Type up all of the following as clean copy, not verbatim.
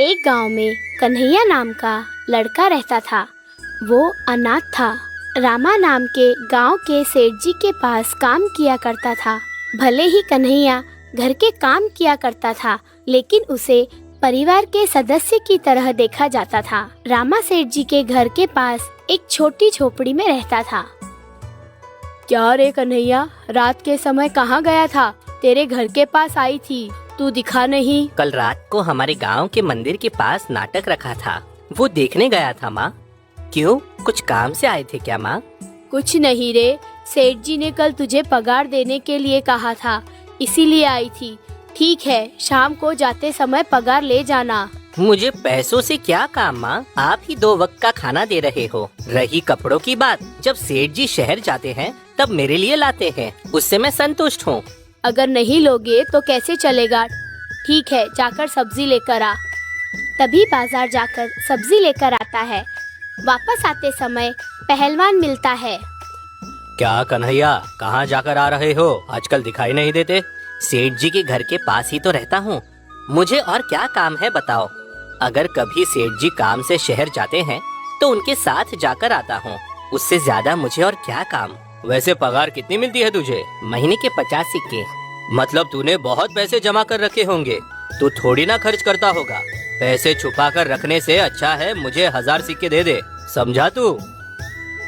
एक गांव में कन्हैया नाम का लड़का रहता था। वो अनाथ था। रामा नाम के गांव के सेठ जी के पास काम किया करता था। भले ही कन्हैया घर के काम किया करता था, लेकिन उसे परिवार के सदस्य की तरह देखा जाता था। रामा सेठ जी के घर के पास एक छोटी झोपड़ी में रहता था। क्या रे कन्हैया, रात के समय कहाँ गया था? तेरे घर के पास आई थी, तू दिखा नहीं। कल रात को हमारे गांव के मंदिर के पास नाटक रखा था, वो देखने गया था माँ। क्यों, कुछ काम से आए थे क्या माँ? कुछ नहीं रे, सेठ जी ने कल तुझे पगार देने के लिए कहा था, इसीलिए आई थी। ठीक है, शाम को जाते समय पगार ले जाना। मुझे पैसों से क्या काम माँ, आप ही 2 वक्त का खाना दे रहे हो। रही कपड़ों की बात, जब सेठ जी शहर जाते हैं तब मेरे लिए लाते हैं, उससे मैं संतुष्ट हूँ। अगर नहीं लोगे तो कैसे चलेगा? ठीक है, जाकर सब्जी लेकर आ। तभी बाजार जाकर सब्जी लेकर आता है। वापस आते समय पहलवान मिलता है। क्या कन्हैया, कहाँ जाकर आ रहे हो? आजकल दिखाई नहीं देते। सेठ जी के घर के पास ही तो रहता हूँ, मुझे और क्या काम है बताओ। अगर कभी सेठ जी काम से शहर जाते हैं तो उनके साथ जाकर आता हूँ, उससे ज्यादा मुझे और क्या काम। वैसे पगार कितनी मिलती है तुझे? महीने के 50 सिक्के। मतलब तूने बहुत पैसे जमा कर रखे होंगे, तू थोड़ी ना खर्च करता होगा। पैसे छुपा कर रखने से अच्छा है मुझे 1000 सिक्के दे दे, समझा तू?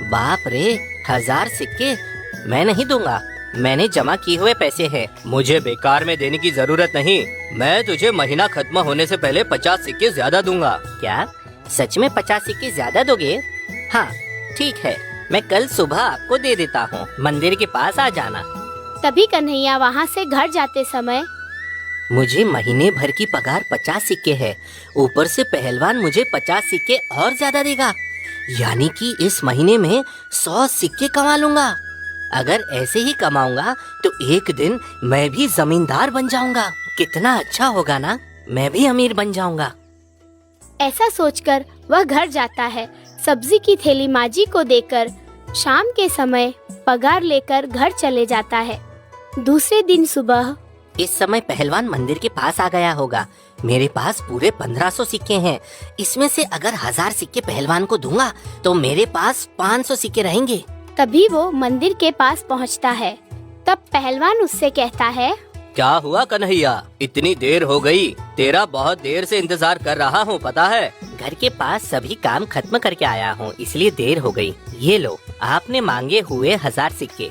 बाप रे, 1000 सिक्के मैं नहीं दूंगा, मैंने जमा किए हुए पैसे हैं। मुझे बेकार में देने की जरूरत नहीं, मैं तुझे महीना खत्म होने से पहले 50 सिक्के ज्यादा दूंगा। क्या सच में 50 सिक्के ज्यादा दोगे? हाँ ठीक है, मैं कल सुबह आपको दे देता हूँ, मंदिर के पास आ जाना। तभी कन्हैया वहाँ से घर जाते समय, मुझे महीने भर की पगार 50 सिक्के है, ऊपर से पहलवान मुझे 50 सिक्के और ज्यादा देगा, यानी कि इस महीने में 100 सिक्के कमा लूंगा। अगर ऐसे ही कमाऊंगा तो एक दिन मैं भी जमींदार बन जाऊंगा। कितना अच्छा होगा ना, मैं भी अमीर बन जाऊंगा। ऐसा सोचकर वह घर जाता है। सब्जी की थैली माजी को देकर शाम के समय पगार लेकर घर चले जाता है। दूसरे दिन सुबह, इस समय पहलवान मंदिर के पास आ गया होगा। मेरे पास पूरे 1500 सिक्के हैं, इसमें से अगर 1000 सिक्के पहलवान को दूंगा तो मेरे पास 500 सिक्के रहेंगे। तभी वो मंदिर के पास पहुंचता है। तब पहलवान उससे कहता है, क्या हुआ कन्हैया, इतनी देर हो गई? तेरा बहुत देर से इंतजार कर रहा हूँ, पता है। घर के पास सभी काम खत्म करके आया हूँ, इसलिए देर हो गई। ये लो, आपने मांगे हुए 1000 सिक्के।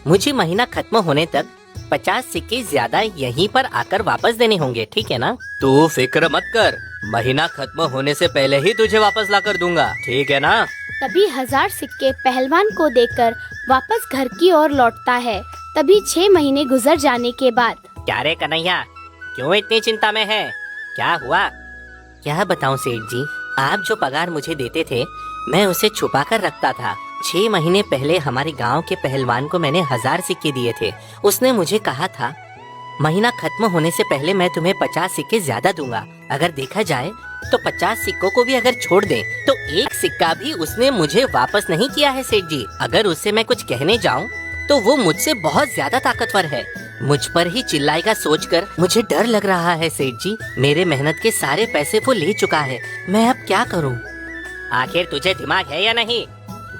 मुझे महीना खत्म होने तक 50 सिक्के ज्यादा यहीं पर आकर वापस देने होंगे, ठीक है ना? तू फिक्र मत कर, महीना खत्म होने से पहले ही तुझे वापस ला कर दूंगा, ठीक है ना? तभी 1000 सिक्के पहलवान को देकर वापस घर की ओर लौटता है। तभी 6 महीने गुजर जाने के बाद, क्या रे कन्हैया, क्यों इतनी चिंता में है? क्या हुआ? क्या बताऊं सेठ जी, आप जो पगार मुझे देते थे मैं उसे छुपा कर रखता था। 6 महीने पहले हमारे गांव के पहलवान को मैंने 1000 सिक्के दिए थे। उसने मुझे कहा था महीना खत्म होने से पहले मैं तुम्हें 50 सिक्के ज्यादा दूंगा। अगर देखा जाए तो 50 सिक्कों को भी अगर छोड़ दें तो एक सिक्का भी उसने मुझे वापस नहीं किया है सेठ जी। अगर उससे मैं कुछ कहने जाऊं तो वो मुझसे बहुत ज्यादा ताकतवर है, मुझ पर ही चिल्लाएगा सोचकर मुझे डर लग रहा है सेठ जी। मेरे मेहनत के सारे पैसे वो ले चुका है, मैं अब क्या करूं? आखिर तुझे दिमाग है या नहीं?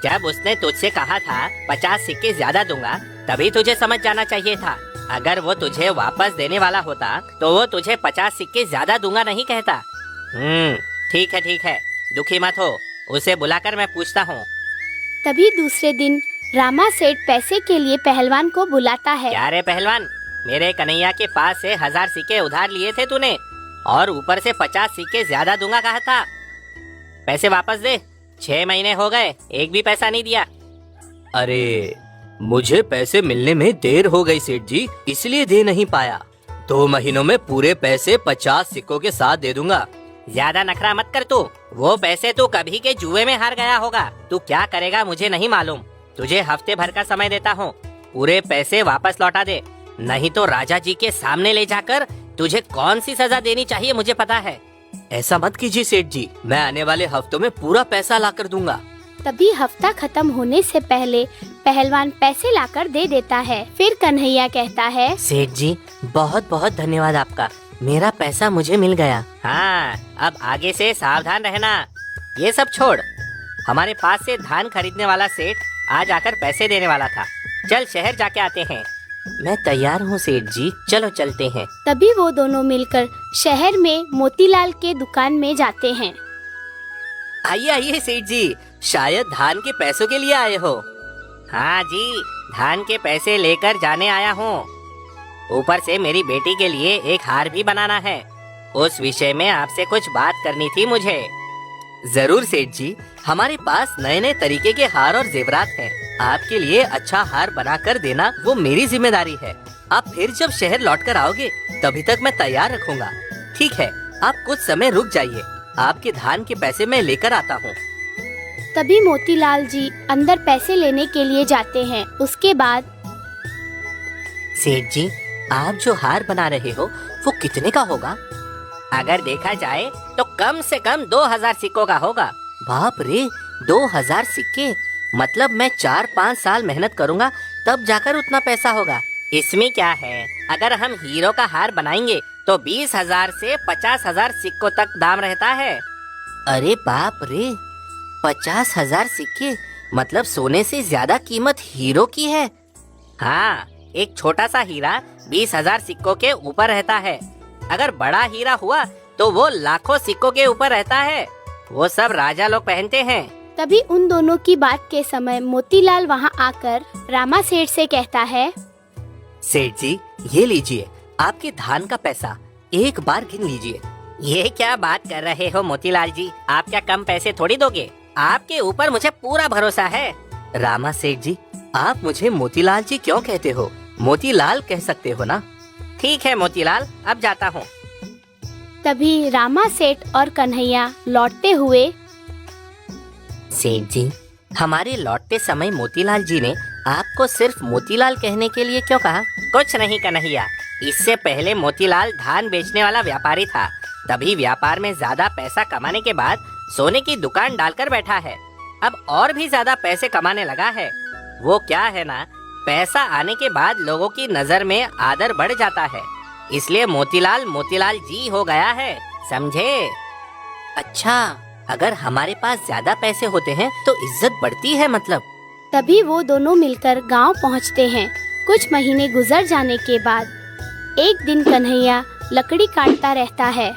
जब उसने तुझसे कहा था 50 सिक्के ज्यादा दूंगा, तभी तुझे समझ जाना चाहिए था। अगर वो तुझे वापस देने वाला होता तो वो तुझे 50 सिक्के ज्यादा दूंगा नहीं कहता। ठीक है, दुखी मत हो, उसे बुलाकर मैं पूछता हूँ। तभी दूसरे दिन रामा सेठ पैसे के लिए पहलवान को बुलाता है। क्या रे पहलवान, मेरे कन्हैया के पास से 1000 सिक्के उधार लिए थे तूने, और ऊपर से 50 सिक्के ज्यादा दूंगा कहा था। पैसे वापस दे, 6 महीने हो गए, एक भी पैसा नहीं दिया। अरे मुझे पैसे मिलने में देर हो गई सेठ जी, इसलिए दे नहीं पाया। 2 महीनों में पूरे पैसे 50 सिक्कों के साथ दे दूंगा। ज्यादा नखरा मत कर तू, वो पैसे तू कभी के जुए में हार गया होगा। तू क्या करेगा मुझे नहीं मालूम, तुझे हफ्ते भर का समय देता हूँ, पूरे पैसे वापस लौटा दे, नहीं तो राजा जी के सामने ले जाकर तुझे कौन सी सजा देनी चाहिए मुझे पता है। ऐसा मत कीजिए सेठ जी, मैं आने वाले हफ्तों में पूरा पैसा ला कर दूंगा। तभी हफ्ता खत्म होने से पहले पहलवान पैसे लाकर दे देता है। फिर कन्हैया कहता है, सेठ जी बहुत बहुत धन्यवाद आपका, मेरा पैसा मुझे मिल गया। हाँ, अब आगे से सावधान रहना। ये सब छोड़, हमारे पास से धान खरीदने वाला सेठ आज आकर पैसे देने वाला था। चल शहर जाके आते हैं। मैं तैयार हूँ सेठ जी, चलो चलते हैं। तभी वो दोनों मिलकर शहर में मोतीलाल के दुकान में जाते हैं। आइए आइए सेठ जी, शायद धान के पैसों के लिए आए हो। हाँ जी, धान के पैसे लेकर जाने आया हूँ। ऊपर से मेरी बेटी के लिए एक हार भी बनाना है। उस विषय में आपसे कुछ बात करनी थी मुझे। जरूर सेठ जी, हमारे पास नए नए तरीके के हार और जेवरात हैं। आपके लिए अच्छा हार बना कर देना वो मेरी जिम्मेदारी है। आप फिर जब शहर लौट कर आओगे तभी तक मैं तैयार रखूंगा। ठीक है, आप कुछ समय रुक जाइए, आपके धान के पैसे मैं लेकर आता हूँ। तभी मोतीलाल जी अंदर पैसे लेने के लिए जाते हैं। उसके बाद सेठ जी, आप जो हार बना रहे हो वो कितने का होगा? अगर देखा जाए तो कम से कम 2000 सिक्कों का होगा। बाप रे, 2000 सिक्के? मतलब मैं 4-5 साल मेहनत करूंगा तब जाकर उतना पैसा होगा। इसमें क्या है, अगर हम हीरो का हार बनाएंगे तो 20,000 से 50,000 सिक्कों तक दाम रहता है। अरे बाप रे, 50,000 सिक्के? मतलब सोने से ज्यादा कीमत हीरो की है। हाँ, एक छोटा सा हीरा 20,000 सिक्कों के ऊपर रहता है। अगर बड़ा हीरा हुआ तो वो लाखों सिक्कों के ऊपर रहता है। वो सब राजा लोग पहनते हैं। तभी उन दोनों की बात के समय मोतीलाल वहाँ आकर रामा सेठ से कहता है, सेठ जी, ये लीजिए आपके धान का पैसा, एक बार गिन लीजिए। ये क्या बात कर रहे हो मोतीलाल जी, आप क्या कम पैसे थोड़ी दोगे? आपके ऊपर मुझे पूरा भरोसा है। रामा सेठ जी, आप मुझे मोतीलाल जी क्यों कहते हो? मोतीलाल कह सकते हो ना। ठीक है मोतीलाल, अब जाता हूँ। तभी रामा सेठ और कन्हैया लौटते हुए, सेठ जी, हमारे लौटते समय मोतीलाल जी ने आपको सिर्फ मोतीलाल कहने के लिए क्यों कहा? कुछ नहीं कन्हैया, इससे पहले मोतीलाल धान बेचने वाला व्यापारी था। तभी व्यापार में ज्यादा पैसा कमाने के बाद सोने की दुकान डालकर बैठा है। अब और भी ज्यादा पैसे कमाने लगा है। वो क्या है ना, पैसा आने के बाद लोगों की नजर में आदर बढ़ जाता है, इसलिए मोतीलाल मोतीलाल जी हो गया है, समझे? अच्छा, अगर हमारे पास ज्यादा पैसे होते हैं तो इज्जत बढ़ती है मतलब। तभी वो दोनों मिलकर गांव पहुंचते हैं। कुछ महीने गुजर जाने के बाद एक दिन कन्हैया लकड़ी काटता रहता है।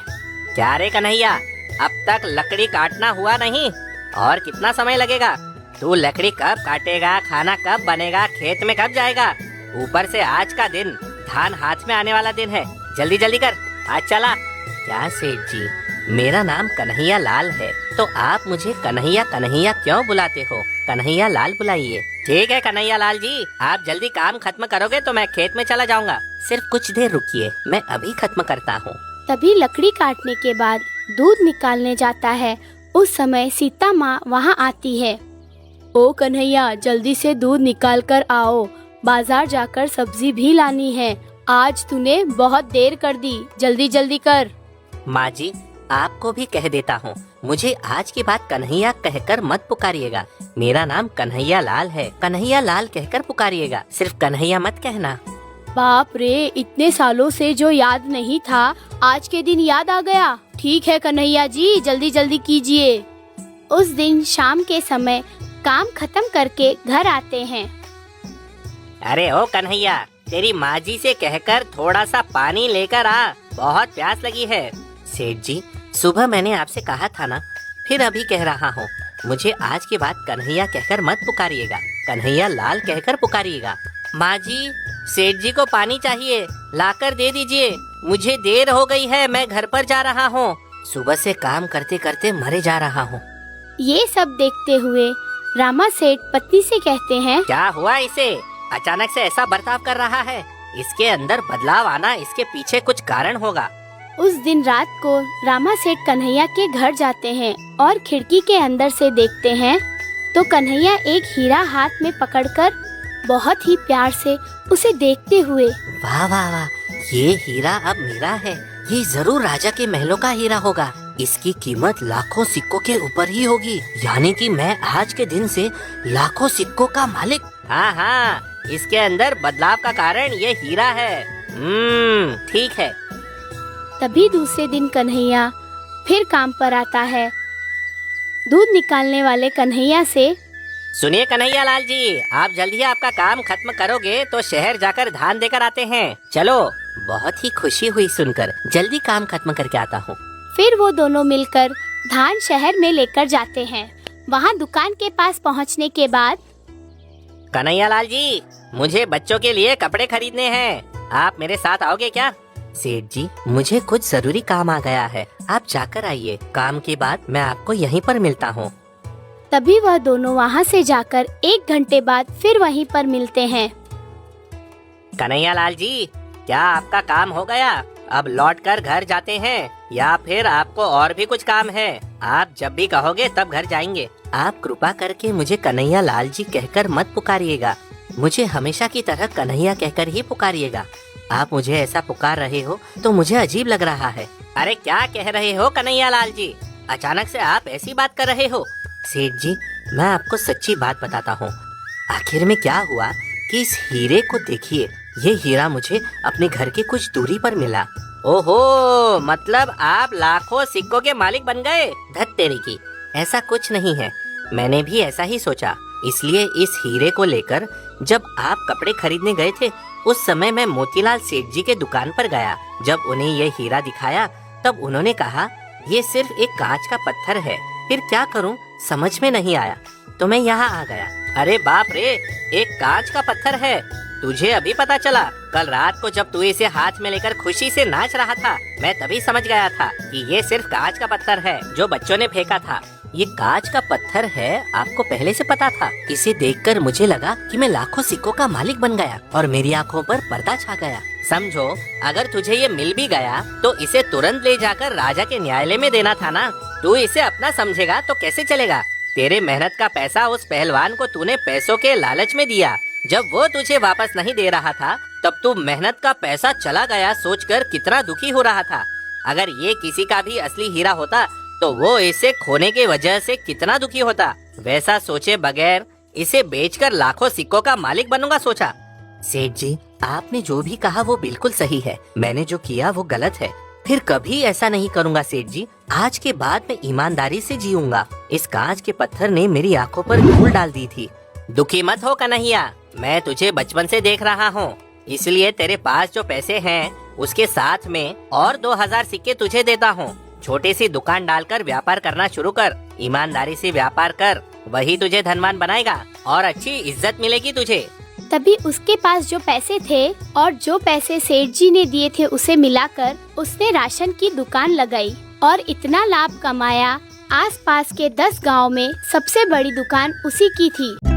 क्या रे कन्हैया, अब तक लकड़ी काटना हुआ नहीं? और कितना समय लगेगा? तू लकड़ी कब काटेगा? खाना कब बनेगा? खेत में कब जाएगा? ऊपर से आज का दिन धान हाथ में आने वाला दिन है। जल्दी जल्दी कर, आज चला। क्या सेठ जी, मेरा नाम कन्हैया लाल है, तो आप मुझे कन्हैया कन्हैया क्यों बुलाते हो? कन्हैया लाल बुलाइए। ठीक है कन्हैया लाल जी, आप जल्दी काम खत्म करोगे तो मैं खेत में चला जाऊंगा। सिर्फ कुछ देर रुकिए, मैं अभी खत्म करता हूँ। तभी लकड़ी काटने के बाद दूध निकालने जाता है। उस समय सीता माँ वहाँ आती है। ओ कन्हैया, जल्दी से दूध निकाल कर आओ, बाजार जाकर सब्जी भी लानी है। आज तूने बहुत देर कर दी, जल्दी जल्दी कर। माँ जी, आपको भी कह देता हूँ, मुझे आज के बाद कन्हैया कहकर मत पुकारिएगा। मेरा नाम कन्हैया लाल है, कन्हैया लाल कहकर पुकारिएगा, सिर्फ कन्हैया मत कहना। बाप रे, इतने सालों से जो याद नहीं था, आज के दिन याद आ गया। ठीक है कन्हैया जी, जल्दी जल्दी कीजिए। उस दिन शाम के समय काम खत्म करके घर आते हैं। अरे ओ कन्हैया, तेरी माँ जी से कहकर थोड़ा सा पानी लेकर आ, बहुत प्यास लगी है। सेठ जी, सुबह मैंने आपसे कहा था ना, फिर अभी कह रहा हूँ, मुझे आज के बाद कन्हैया कहकर मत पुकारिएगा, कन्हैया लाल कहकर पुकारिएगा। माँ जी, सेठ जी को पानी चाहिए, लाकर दे दीजिए, मुझे देर हो गई है, मैं घर पर जा रहा हूँ। सुबह से काम करते करते मरे जा रहा हूँ। ये सब देखते हुए रामा सेठ पत्नी से कहते हैं, क्या हुआ इसे? अचानक से ऐसा बर्ताव कर रहा है। इसके अंदर बदलाव आना, इसके पीछे कुछ कारण होगा। उस दिन रात को रामा सेठ कन्हैया के घर जाते हैं और खिड़की के अंदर से देखते हैं तो कन्हैया एक हीरा हाथ में पकड़कर बहुत ही प्यार से उसे देखते हुए, वाह वाह वाह, ये हीरा अब मेरा है, ये जरूर राजा के महलों का हीरा होगा। इसकी कीमत लाखों सिक्कों के ऊपर ही होगी, यानी कि मैं आज के दिन से लाखों सिक्कों का मालिक। हाँ हाँ, इसके अंदर बदलाव का कारण ये हीरा है। ठीक है। तभी दूसरे दिन कन्हैया फिर काम पर आता है। दूध निकालने वाले कन्हैया से, सुनिए कन्हैया लाल जी, आप जल्दी आपका काम खत्म करोगे तो शहर जाकर धान देकर आते हैं। चलो। बहुत ही खुशी हुई सुनकर, जल्दी काम खत्म करके आता हूँ। फिर वो दोनों मिलकर धान शहर में लेकर जाते हैं। वहाँ दुकान के पास पहुँचने के बाद, कन्हैया लाल जी, मुझे बच्चों के लिए कपड़े खरीदने हैं, आप मेरे साथ आओगे क्या? सेठ जी, मुझे कुछ जरूरी काम आ गया है, आप जाकर आइए। काम के बाद मैं आपको यहीं पर मिलता हूँ। तभी वह दोनों वहाँ से जाकर 1 घंटे बाद फिर वहीं पर मिलते हैं। कन्हैया लाल जी, क्या आपका काम हो गया? अब लौटकर घर जाते हैं या फिर आपको और भी कुछ काम है? आप जब भी कहोगे तब घर जाएंगे। आप कृपा करके मुझे कन्हैया लाल जी कहकर मत पुकारिएगा, मुझे हमेशा की तरह कन्हैया कहकर ही पुकारिएगा। आप मुझे ऐसा पुकार रहे हो तो मुझे अजीब लग रहा है। अरे क्या कह रहे हो कन्हैया लाल जी, अचानक से आप ऐसी बात कर रहे हो? सेठ जी, मैं आपको सच्ची बात बताता हूँ। आखिर में क्या हुआ कि इस हीरे को देखिए, ये हीरा मुझे अपने घर के कुछ दूरी पर मिला। ओहो, मतलब आप लाखों सिक्कों के मालिक बन गए। धत तेरी की, ऐसा कुछ नहीं है, मैंने भी ऐसा ही सोचा, इसलिए इस हीरे को लेकर जब आप कपड़े खरीदने गए थे उस समय मैं मोतीलाल सेठ जी के दुकान पर गया। जब उन्हें ये हीरा दिखाया तब उन्होंने कहा ये सिर्फ एक कांच का पत्थर है। फिर क्या करूं, समझ में नहीं आया तो मैं यहाँ आ गया। अरे बाप रे, एक कांच का पत्थर है, तुझे अभी पता चला? कल रात को जब तू इसे हाथ में लेकर खुशी से नाच रहा था, मैं तभी समझ गया था कि ये सिर्फ कांच का पत्थर है जो बच्चों ने फेंका था। ये कांच का पत्थर है, आपको पहले से पता था? इसे देखकर मुझे लगा कि मैं लाखों सिक्कों का मालिक बन गया और मेरी आंखों पर पर्दा छा गया। समझो, अगर तुझे ये मिल भी गया तो इसे तुरंत ले जाकर राजा के न्यायालय में देना था ना। तू इसे अपना समझेगा तो कैसे चलेगा? तेरे मेहनत का पैसा उस पहलवान को तूने पैसों के लालच में दिया। जब वो तुझे वापस नहीं दे रहा था तब तू मेहनत का पैसा चला गया सोचकर कितना दुखी हो रहा था। अगर ये किसी का भी असली हीरा होता तो वो इसे खोने की वजह से कितना दुखी होता। वैसा सोचे बगैर इसे बेचकर लाखों सिक्कों का मालिक बनूंगा सोचा। सेठ जी, आपने जो भी कहा वो बिल्कुल सही है, मैंने जो किया वो गलत है, फिर कभी ऐसा नहीं करूंगा सेठ जी। आज के बाद मैं ईमानदारी से जीऊंगा। इस कांच के पत्थर ने मेरी आंखों पर धूल डाल दी थी। दुखी मत हो कन्हैया, मैं तुझे बचपन से देख रहा हूँ, इसलिए तेरे पास जो पैसे हैं उसके साथ में और 2000 सिक्के तुझे देता हूँ। छोटी सी दुकान डालकर व्यापार करना शुरू कर, ईमानदारी से व्यापार कर, वही तुझे धनवान बनाएगा और अच्छी इज्जत मिलेगी तुझे। तभी उसके पास जो पैसे थे और जो पैसे सेठ जी ने दिए थे उसे मिलाकर उसने राशन की दुकान लगाई और इतना लाभ कमाया, आसपास के 10 गांव में सबसे बड़ी दुकान उसी की थी।